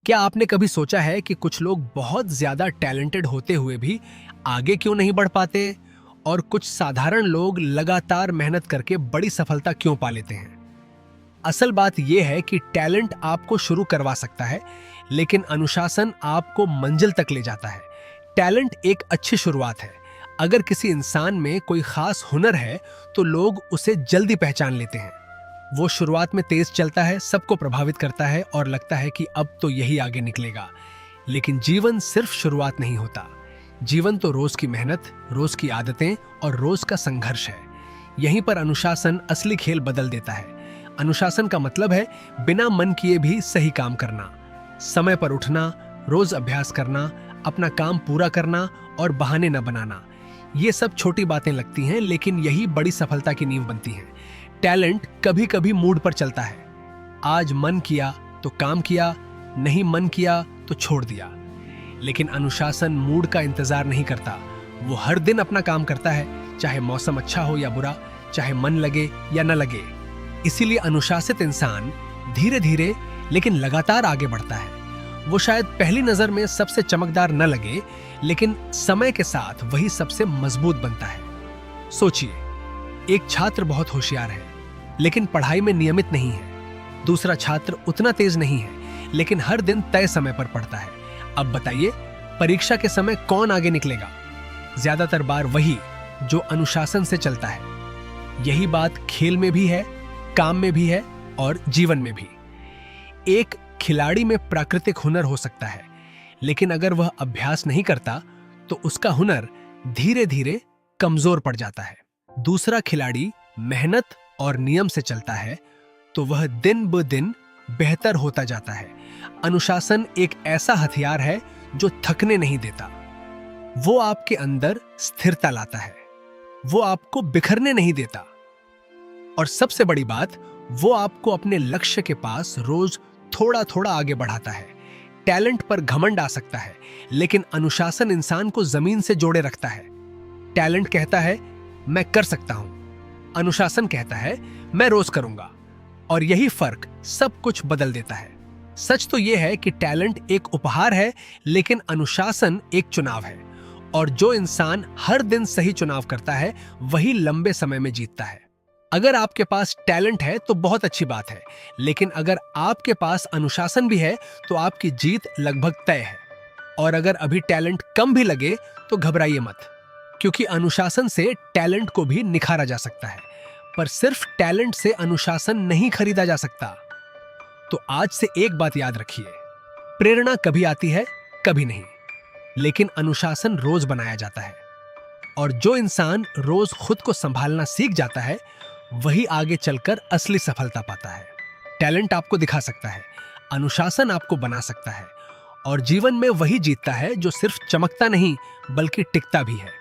क्या आपने कभी सोचा है कि कुछ लोग बहुत ज्यादा टैलेंटेड होते हुए भी आगे क्यों नहीं बढ़ पाते और कुछ साधारण लोग लगातार मेहनत करके बड़ी सफलता क्यों पा लेते हैं? असल बात यह है कि टैलेंट आपको शुरू करवा सकता है, लेकिन अनुशासन आपको मंजिल तक ले जाता है। टैलेंट एक अच्छी शुरुआत है। अगर किसी इंसान में कोई खास हुनर है, तो लोग उसे जल्दी पहचान लेते हैं। वो शुरुआत में तेज चलता है, सबको प्रभावित करता है और लगता है कि अब तो यही आगे निकलेगा। लेकिन जीवन सिर्फ शुरुआत नहीं होता। जीवन तो रोज की मेहनत, रोज की आदतें और रोज का संघर्ष है। यहीं पर अनुशासन असली खेल बदल देता है। अनुशासन का मतलब है बिना मन किए भी सही काम करना, समय पर उठना, रोज अभ्यास करना, अपना काम पूरा करना और बहाने न बनाना। ये सब छोटी बातें लगती हैं, लेकिन यही बड़ी सफलता की नींव बनती हैं। टैलेंट कभी कभी मूड पर चलता है। आज मन किया तो काम किया, नहीं मन किया तो छोड़ दिया। लेकिन अनुशासन मूड का इंतजार नहीं करता। वो हर दिन अपना काम करता है, चाहे मौसम अच्छा हो या बुरा, चाहे मन लगे या न लगे। इसीलिए अनुशासित इंसान धीरे धीरे लेकिन लगातार आगे बढ़ता है। वो शायद पहली नजर में सबसे चमकदार न लगे, लेकिन समय के साथ वही सबसे मजबूत बनता है। सोचिए, एक छात्र बहुत होशियार है लेकिन पढ़ाई में नियमित नहीं है। दूसरा छात्र उतना तेज नहीं है लेकिन हर दिन तय समय पर पढ़ता है। अब बताइए, परीक्षा के समय कौन आगे निकलेगा? ज्यादातर बार वही जो अनुशासन से चलता है। यही बात खेल में भी है, काम में भी है और जीवन में भी। एक खिलाड़ी में प्राकृतिक हुनर हो सकता है, लेकिन अगर वह अभ्यास नहीं करता तो उसका हुनर धीरे धीरे कमजोर पड़ जाता है। दूसरा खिलाड़ी मेहनत और नियम से चलता है तो वह दिन ब दिन बेहतर होता जाता है। अनुशासन एक ऐसा हथियार है जो थकने नहीं देता। वो आपके अंदर स्थिरता लाता है, वो आपको बिखरने नहीं देता। और सबसे बड़ी बात, वो आपको अपने लक्ष्य के पास रोज थोड़ा थोड़ा आगे बढ़ाता है। टैलेंट पर घमंड आ सकता है, लेकिन अनुशासन इंसान को जमीन से जोड़े रखता है। टैलेंट कहता है मैं कर सकता हूं, अनुशासन कहता है मैं रोज करूंगा। और यही फर्क सब कुछ बदल देता है। सच तो यह है कि टैलेंट एक उपहार है, लेकिन अनुशासन एक चुनाव है। और जो इंसान हर दिन सही चुनाव करता है, वही लंबे समय में जीतता है। अगर आपके पास टैलेंट है तो बहुत अच्छी बात है, लेकिन अगर आपके पास अनुशासन भी है तो आपकी जीत लगभग तय है। और अगर अभी टैलेंट कम भी लगे तो घबराइए मत, क्योंकि अनुशासन से टैलेंट को भी निखारा जा सकता है, पर सिर्फ टैलेंट से अनुशासन नहीं खरीदा जा सकता। तो आज से एक बात याद रखिए, प्रेरणा कभी आती है, कभी नहीं, लेकिन अनुशासन रोज बनाया जाता है। और जो इंसान रोज खुद को संभालना सीख जाता है, वही आगे चलकर असली सफलता पाता है। टैलेंट आपको दिखा सकता है, अनुशासन आपको बना सकता है, और जीवन में वही जीतता है जो सिर्फ चमकता नहीं बल्कि टिकता भी है।